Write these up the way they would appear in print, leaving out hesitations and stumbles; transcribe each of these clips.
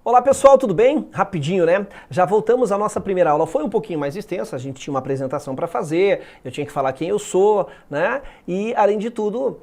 Olá pessoal, tudo bem? Rapidinho, né? Já voltamos à nossa primeira aula. Foi um pouquinho mais extensa, a gente tinha uma apresentação para fazer, eu tinha que falar quem eu sou, né? E além de tudo,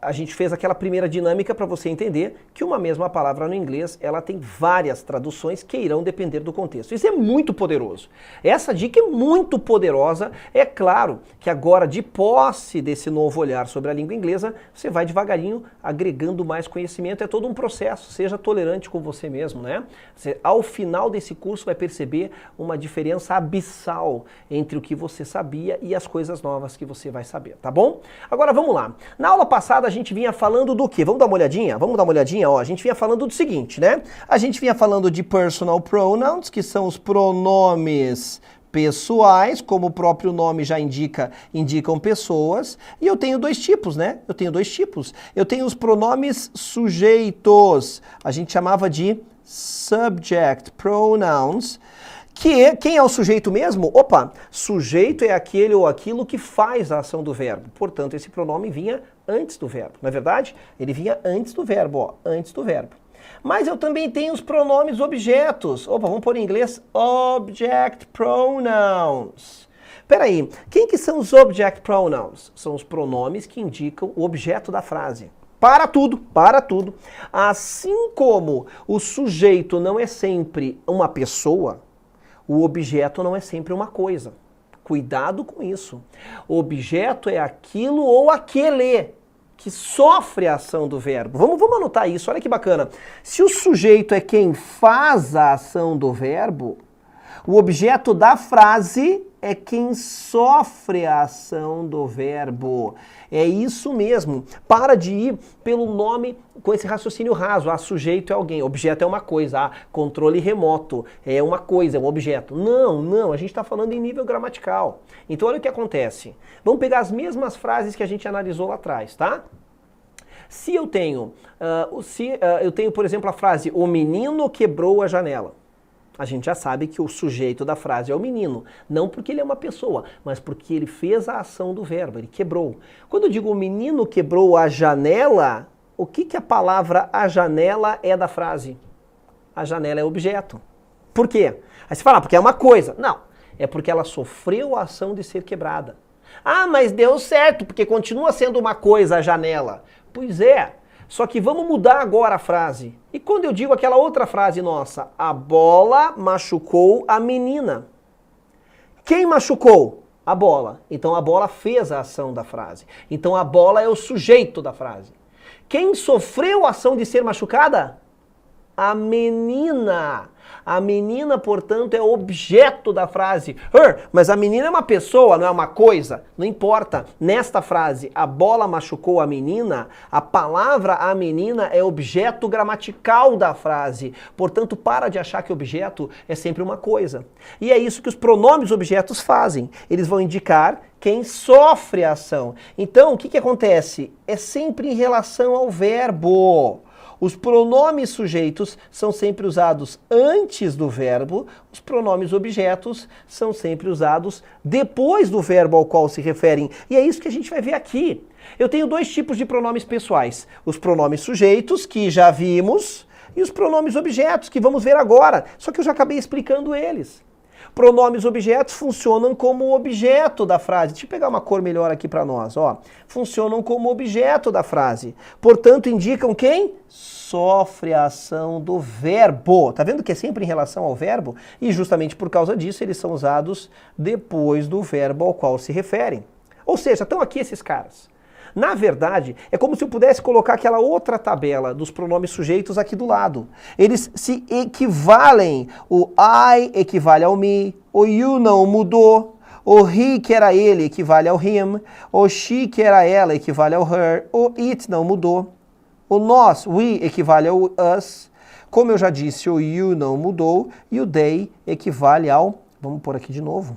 a gente fez aquela primeira dinâmica para você entender que uma mesma palavra no inglês, ela tem várias traduções que irão depender do contexto. Isso é muito poderoso. Essa dica é muito poderosa. É claro que agora, de posse desse novo olhar sobre a língua inglesa, você vai devagarinho agregando mais conhecimento. É todo um processo. Seja tolerante com você mesmo, né? Você, ao final desse curso, vai perceber uma diferença abissal entre o que você sabia e as coisas novas que você vai saber, tá bom? Agora vamos lá. Na aula passada a gente vinha falando do quê? Vamos dar uma olhadinha? Vamos dar uma olhadinha? Ó, a gente vinha falando do seguinte, né? A gente vinha falando de personal pronouns, que são os pronomes pessoais, como o próprio nome já indicam pessoas. E eu tenho dois tipos, né? Eu tenho dois tipos. Eu tenho os pronomes sujeitos. A gente chamava de subject pronouns. Quem é o sujeito mesmo? Opa, sujeito é aquele ou aquilo que faz a ação do verbo. Portanto, esse pronome vinha antes do verbo. Não é verdade? Ele vinha antes do verbo, ó, antes do verbo. Mas eu também tenho os pronomes objetos. Opa, vamos pôr em inglês object pronouns. Peraí, quem que são os object pronouns? São os pronomes que indicam o objeto da frase. Para tudo, para tudo. Assim como o sujeito não é sempre uma pessoa, o objeto não é sempre uma coisa. Cuidado com isso. O objeto é aquilo ou aquele que sofre a ação do verbo. Vamos anotar isso, olha que bacana. Se o sujeito é quem faz a ação do verbo, o objeto da frase é quem sofre a ação do verbo. É isso mesmo. Para de ir pelo nome com esse raciocínio raso. Ah, sujeito é alguém, objeto é uma coisa. Ah, controle remoto é uma coisa, é um objeto. Não, a gente está falando em nível gramatical. Então olha o que acontece. Vamos pegar as mesmas frases que a gente analisou lá atrás, tá? Se eu tenho, por exemplo, a frase o menino quebrou a janela. A gente já sabe que o sujeito da frase é o menino, não porque ele é uma pessoa, mas porque ele fez a ação do verbo, ele quebrou. Quando eu digo o menino quebrou a janela, o que a palavra a janela é da frase? A janela é objeto. Por quê? Aí você fala, porque é uma coisa. Não, é porque ela sofreu a ação de ser quebrada. Ah, mas deu certo, porque continua sendo uma coisa a janela. Pois é. Só que vamos mudar agora a frase. E quando eu digo aquela outra frase nossa, a bola machucou a menina. Quem machucou? A bola. Então a bola fez a ação da frase. Então a bola é o sujeito da frase. Quem sofreu a ação de ser machucada? A menina. A menina, portanto, é objeto da frase. Mas a menina é uma pessoa, não é uma coisa? Não importa. Nesta frase, a bola machucou a menina, a palavra a menina é objeto gramatical da frase. Portanto, para de achar que objeto é sempre uma coisa. E é isso que os pronomes objetos fazem. Eles vão indicar quem sofre a ação. Então, o que acontece? É sempre em relação ao verbo. Os pronomes sujeitos são sempre usados antes do verbo, os pronomes objetos são sempre usados depois do verbo ao qual se referem. E é isso que a gente vai ver aqui. Eu tenho dois tipos de pronomes pessoais. Os pronomes sujeitos, que já vimos, e os pronomes objetos, que vamos ver agora. Só que eu já acabei explicando eles. Pronomes objetos funcionam como objeto da frase. Deixa eu pegar uma cor melhor aqui para nós. Ó. Funcionam como objeto da frase. Portanto, indicam quem? Sofre a ação do verbo. Tá vendo que é sempre em relação ao verbo? E justamente por causa disso, eles são usados depois do verbo ao qual se referem. Ou seja, estão aqui esses caras. Na verdade, é como se eu pudesse colocar aquela outra tabela dos pronomes sujeitos aqui do lado. Eles se equivalem. O I equivale ao me, o you não mudou, o he, que era ele, equivale ao him, o she, que era ela, equivale ao her, o it não mudou, o nós, we, equivale ao us, como eu já disse, o you não mudou, e o they equivale ao, vamos pôr aqui de novo,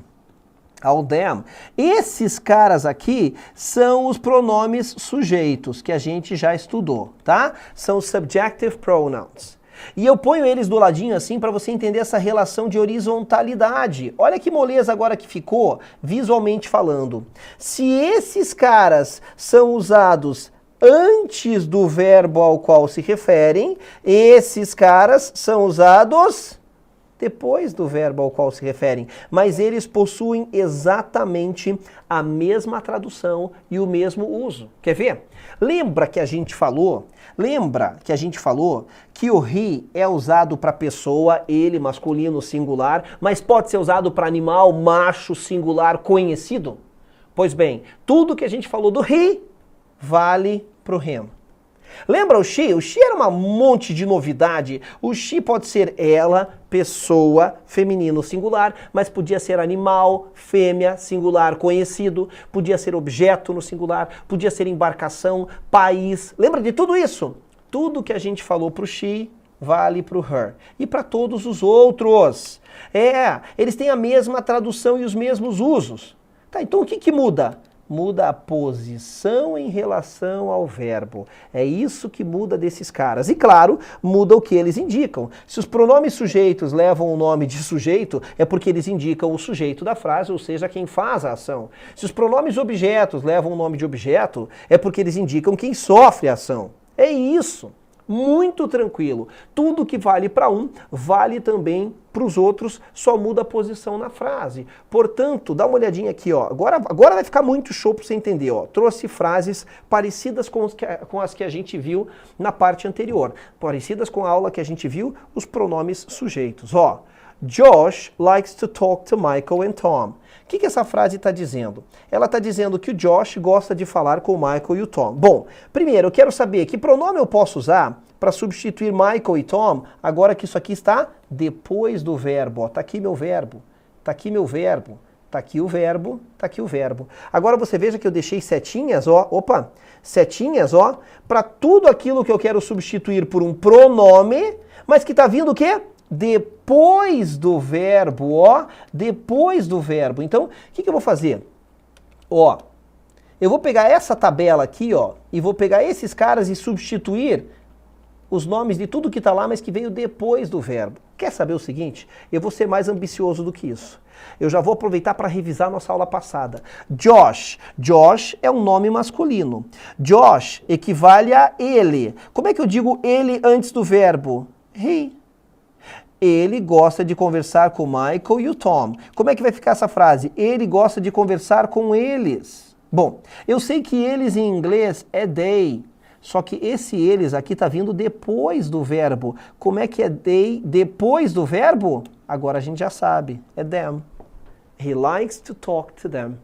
ao them. Esses caras aqui são os pronomes sujeitos que a gente já estudou, tá? São os subjective pronouns. E eu ponho eles do ladinho assim para você entender essa relação de horizontalidade. Olha que moleza agora que ficou, visualmente falando. Se esses caras são usados antes do verbo ao qual se referem, esses caras são usados depois do verbo ao qual se referem, mas eles possuem exatamente a mesma tradução e o mesmo uso. Quer ver? Lembra que a gente falou que o he é usado para pessoa, ele masculino singular, mas pode ser usado para animal macho singular conhecido? Pois bem, tudo que a gente falou do he vale para o him. Lembra o she? O she era um monte de novidade. O she pode ser ela, pessoa, feminino singular, mas podia ser animal, fêmea, singular, conhecido, podia ser objeto no singular, podia ser embarcação, país. Lembra de tudo isso? Tudo que a gente falou pro she vale pro her. E para todos os outros. Eles têm a mesma tradução e os mesmos usos. Tá, então o que muda? Muda a posição em relação ao verbo. É isso que muda desses caras. E claro, muda o que eles indicam. Se os pronomes sujeitos levam o nome de sujeito, é porque eles indicam o sujeito da frase, ou seja, quem faz a ação. Se os pronomes objetos levam o nome de objeto, é porque eles indicam quem sofre a ação. É isso. Muito tranquilo. Tudo que vale para um, vale também para os outros, só muda a posição na frase. Portanto, dá uma olhadinha aqui, ó. Agora vai ficar muito show para você entender, ó. Trouxe frases parecidas com as que a gente viu na parte anterior. Parecidas com a aula que a gente viu, os pronomes sujeitos. Ó, Josh likes to talk to Michael and Tom. O que essa frase está dizendo? Ela está dizendo que o Josh gosta de falar com o Michael e o Tom. Bom, primeiro eu quero saber que pronome eu posso usar para substituir Michael e Tom, agora que isso aqui está depois do verbo. Está aqui meu verbo, está aqui meu verbo, está aqui o verbo, está aqui o verbo. Agora você veja que eu deixei setinhas, ó, setinhas, ó, para tudo aquilo que eu quero substituir por um pronome, mas que está vindo o quê? Depois do verbo, ó, depois do verbo. Então, o que eu vou fazer? Ó, eu vou pegar essa tabela aqui, ó, e vou pegar esses caras e substituir os nomes de tudo que está lá, mas que veio depois do verbo. Quer saber o seguinte? Eu vou ser mais ambicioso do que isso. Eu já vou aproveitar para revisar nossa aula passada. Josh. Josh é um nome masculino. Josh equivale a ele. Como é que eu digo ele antes do verbo? He. Ele gosta de conversar com o Michael e o Tom. Como é que vai ficar essa frase? Ele gosta de conversar com eles. Bom, eu sei que eles em inglês é they, só que esse eles aqui está vindo depois do verbo. Como é que é they depois do verbo? Agora a gente já sabe, é them. He likes to talk to them.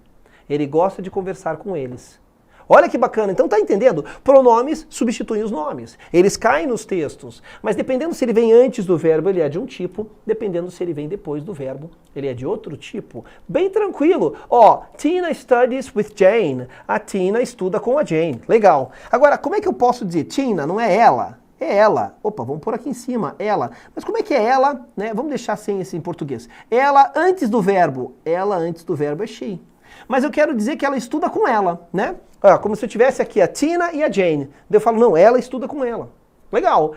Ele gosta de conversar com eles. Olha que bacana, então tá entendendo? Pronomes substituem os nomes. Eles caem nos textos, mas dependendo se ele vem antes do verbo, ele é de um tipo, dependendo se ele vem depois do verbo, ele é de outro tipo. Bem tranquilo. Ó, Tina studies with Jane. A Tina estuda com a Jane. Legal. Agora, como é que eu posso dizer Tina? Não é ela. É ela. Opa, vamos pôr aqui em cima, ela. Mas como é que é ela, né? Vamos deixar sem esse em português. Ela antes do verbo. Ela antes do verbo é she. Mas eu quero dizer que ela estuda com ela, né? Como se eu tivesse aqui a Tina e a Jane. Daí eu falo, não, ela estuda com ela. Legal.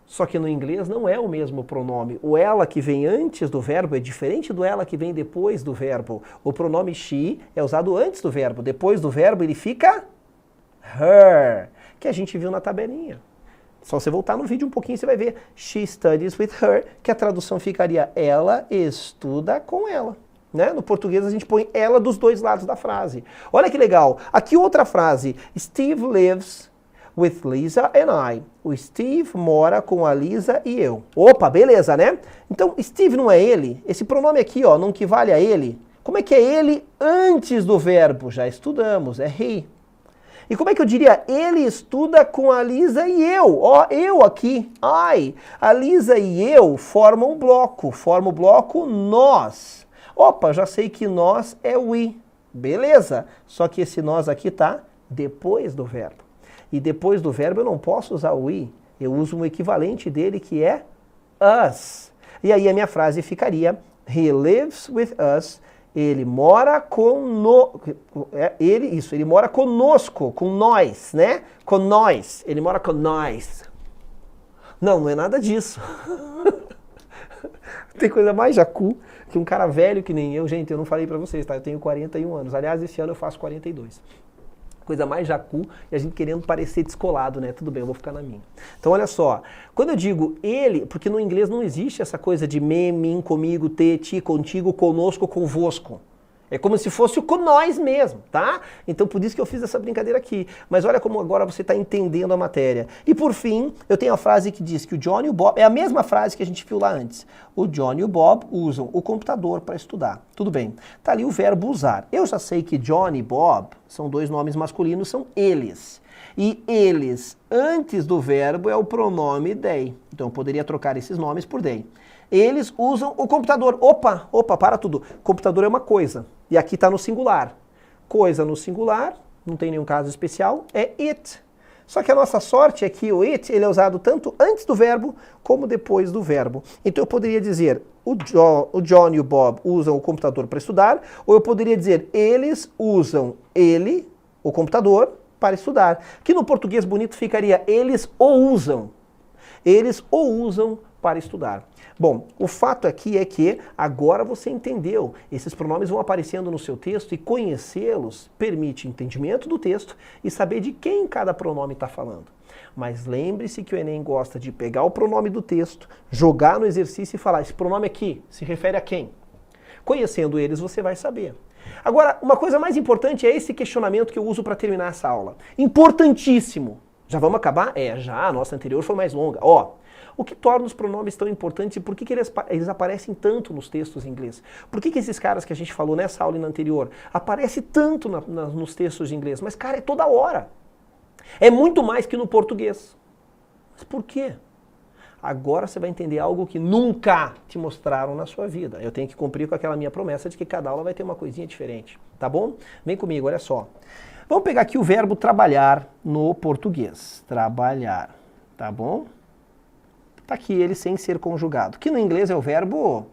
Só que no inglês não é o mesmo pronome. O ela que vem antes do verbo é diferente do ela que vem depois do verbo. O pronome she é usado antes do verbo. Depois do verbo ele fica her, que a gente viu na tabelinha. Só você voltar no vídeo um pouquinho, você vai ver she studies with her, que a tradução ficaria ela estuda com ela. Né? No português a gente põe ela dos dois lados da frase. Olha que legal. Aqui outra frase. Steve lives with Lisa and I. O Steve mora com a Lisa e eu. Opa, beleza, né? Então, Steve não é ele? Esse pronome aqui, ó, não equivale a ele? Como é que é ele antes do verbo? Já estudamos, é he. E como é que eu diria? Ele estuda com a Lisa e eu. Ó, eu aqui, I. A Lisa e eu formam um bloco. Formam o bloco nós. Opa, já sei que nós é we. Beleza. Só que esse nós aqui tá depois do verbo. E depois do verbo eu não posso usar o we. Eu uso um equivalente dele que é us. E aí a minha frase ficaria he lives with us. Ele mora ele mora conosco, com nós, né? Com nós. Ele mora com nós. Não é nada disso. Tem coisa mais jacu que um cara velho que nem eu. Gente, eu não falei pra vocês, tá? Eu tenho 41 anos. Aliás, esse ano eu faço 42. Coisa mais jacu, e a gente querendo parecer descolado, né? Tudo bem, eu vou ficar na minha. Então olha só, quando eu digo ele, porque no inglês não existe essa coisa de me, mim, comigo, te, ti, contigo, conosco, convosco. É como se fosse o com nós mesmo, tá? Então por isso que eu fiz essa brincadeira aqui. Mas olha como agora você está entendendo a matéria. E por fim, eu tenho a frase que diz que o John e o Bob, é a mesma frase que a gente viu lá antes. O John e o Bob usam o computador para estudar. Tudo bem. Tá ali o verbo usar. Eu já sei que John e Bob são dois nomes masculinos, são eles. E eles, antes do verbo, é o pronome they. Então eu poderia trocar esses nomes por they. Eles usam o computador. Opa, para tudo. Computador é uma coisa. E aqui está no singular. Coisa no singular, não tem nenhum caso especial, é it. Só que a nossa sorte é que o it ele é usado tanto antes do verbo como depois do verbo. Então eu poderia dizer o John e o Bob usam o computador para estudar, ou eu poderia dizer eles usam ele, o computador, para estudar. Que no português bonito ficaria eles o usam. Eles o usam para estudar. Bom, o fato aqui é que agora você entendeu. Esses pronomes vão aparecendo no seu texto e conhecê-los permite entendimento do texto e saber de quem cada pronome está falando. Mas lembre-se que o Enem gosta de pegar o pronome do texto, jogar no exercício e falar, esse pronome aqui se refere a quem? Conhecendo eles você vai saber. Agora, uma coisa mais importante é esse questionamento que eu uso para terminar essa aula. Importantíssimo. Já vamos acabar? Já, a nossa anterior foi mais longa. O que torna os pronomes tão importantes e por que eles aparecem tanto nos textos em inglês? Por que esses caras que a gente falou nessa aula e na anterior aparecem tanto nos textos em inglês? Mas, cara, é toda hora. É muito mais que no português. Mas por quê? Agora você vai entender algo que nunca te mostraram na sua vida. Eu tenho que cumprir com aquela minha promessa de que cada aula vai ter uma coisinha diferente. Tá bom? Vem comigo, olha só. Vamos pegar aqui o verbo trabalhar no português. Trabalhar. Tá bom? Tá aqui ele sem ser conjugado, que no inglês é o verbo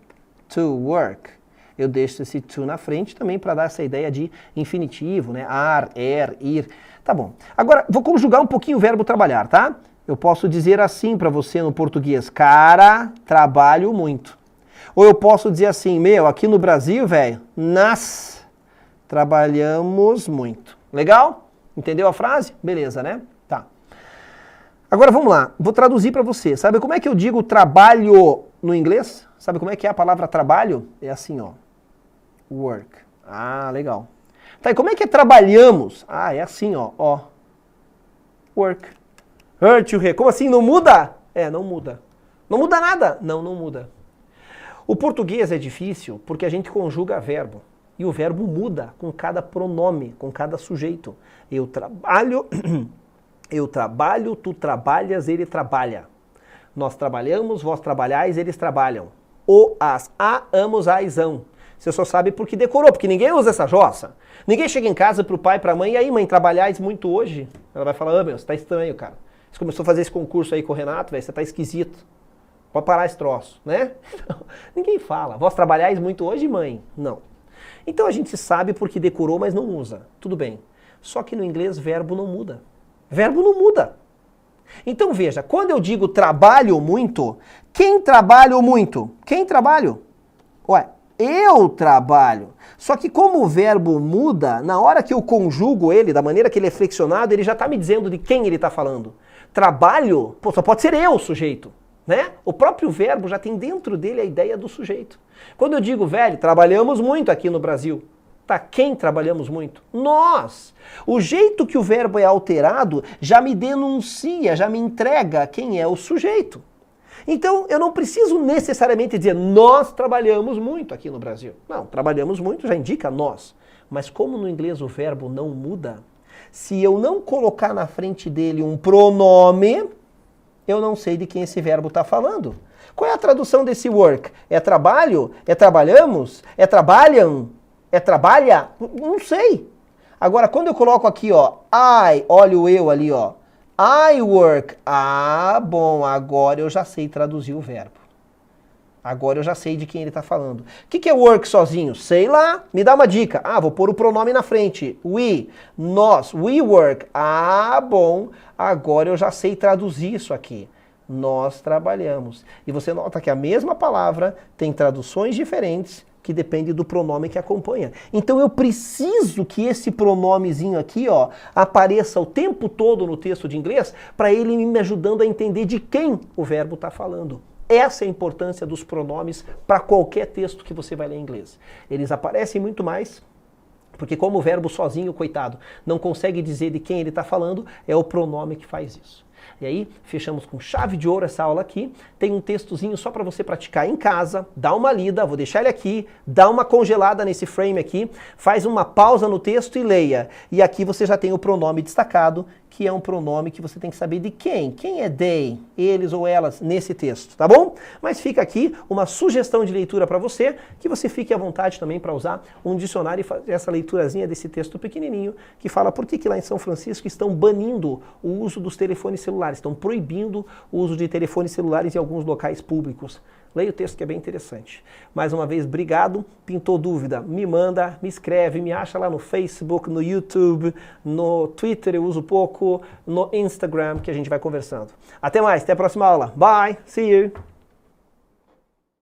to work. Eu deixo esse to na frente também para dar essa ideia de infinitivo, né? Ar, ir. Tá bom. Agora, vou conjugar um pouquinho o verbo trabalhar, tá? Eu posso dizer assim para você no português, cara, trabalho muito. Ou eu posso dizer assim, aqui no Brasil, velho, nós trabalhamos muito. Legal? Entendeu a frase? Beleza, né? Tá. Agora vamos lá, vou traduzir para você. Sabe como é que eu digo trabalho no inglês? Sabe como é que é a palavra trabalho? É assim, ó. Work. Ah, legal. Tá, e como é que é trabalhamos? Ah, é assim, ó. Work. Como assim? Não muda? Não muda. Não muda nada? Não muda. O português é difícil porque a gente conjuga verbo. E o verbo muda com cada pronome, com cada sujeito. Eu trabalho... Eu trabalho, tu trabalhas, ele trabalha. Nós trabalhamos, vós trabalhais, eles trabalham. O, as, a, amos, aisão. Você só sabe porque decorou, porque ninguém usa essa jossa. Ninguém chega em casa pro pai, pra mãe, e aí mãe, trabalhais muito hoje? Ela vai falar, meu, você tá estranho, cara. Você começou a fazer esse concurso aí com o Renato, velho, você tá esquisito. Pode parar esse troço, né? Ninguém fala, vós trabalhais muito hoje, mãe? Não. Então a gente sabe porque decorou, mas não usa. Tudo bem. Só que no inglês verbo não muda. Verbo não muda. Então veja, quando eu digo trabalho muito, quem trabalha muito? Quem trabalho? Eu trabalho. Só que como o verbo muda, na hora que eu conjugo ele, da maneira que ele é flexionado, ele já está me dizendo de quem ele está falando. Trabalho, só pode ser eu o sujeito, né? O próprio verbo já tem dentro dele a ideia do sujeito. Quando eu digo, velho, trabalhamos muito aqui no Brasil. Tá, quem trabalhamos muito? Nós! O jeito que o verbo é alterado já me denuncia, já me entrega quem é o sujeito. Então, eu não preciso necessariamente dizer nós trabalhamos muito aqui no Brasil. Não, trabalhamos muito já indica nós. Mas como no inglês o verbo não muda, se eu não colocar na frente dele um pronome, eu não sei de quem esse verbo está falando. Qual é a tradução desse work? É trabalho? É trabalhamos? É trabalham? É trabalha? Não sei. Agora, quando eu coloco aqui, olha o eu ali, I work. Ah, bom, agora eu já sei traduzir o verbo. Agora eu já sei de quem ele está falando. O que é work sozinho? Sei lá, me dá uma dica. Vou pôr o pronome na frente. We, nós, we work. Ah, bom, agora eu já sei traduzir isso aqui. nós trabalhamos. E você nota que a mesma palavra tem traduções diferentes que depende do pronome que acompanha. Então eu preciso que esse pronomezinho aqui, ó, apareça o tempo todo no texto de inglês para ele me ajudando a entender de quem o verbo está falando. Essa é a importância dos pronomes para qualquer texto que você vai ler em inglês. Eles aparecem muito mais, porque como o verbo sozinho, coitado, não consegue dizer de quem ele está falando, é o pronome que faz isso. E aí, fechamos com chave de ouro essa aula aqui. Tem um textozinho só para você praticar em casa, dá uma lida, vou deixar ele aqui, dá uma congelada nesse frame aqui, faz uma pausa no texto e leia. E aqui você já tem o pronome destacado, que é um pronome que você tem que saber de quem. Quem é they, eles ou elas, nesse texto, tá bom? Mas fica aqui uma sugestão de leitura para você, que você fique à vontade também para usar um dicionário e fazer essa leiturazinha desse texto pequenininho, que fala por que lá em São Francisco estão banindo o uso dos telefones celulares, estão proibindo o uso de telefones celulares em alguns locais públicos. Leia o texto que é bem interessante. Mais uma vez, obrigado. Pintou dúvida? Me manda, me escreve, me acha lá no Facebook, no YouTube, no Twitter eu uso pouco, no Instagram que a gente vai conversando. Até mais, até a próxima aula. Bye, see you!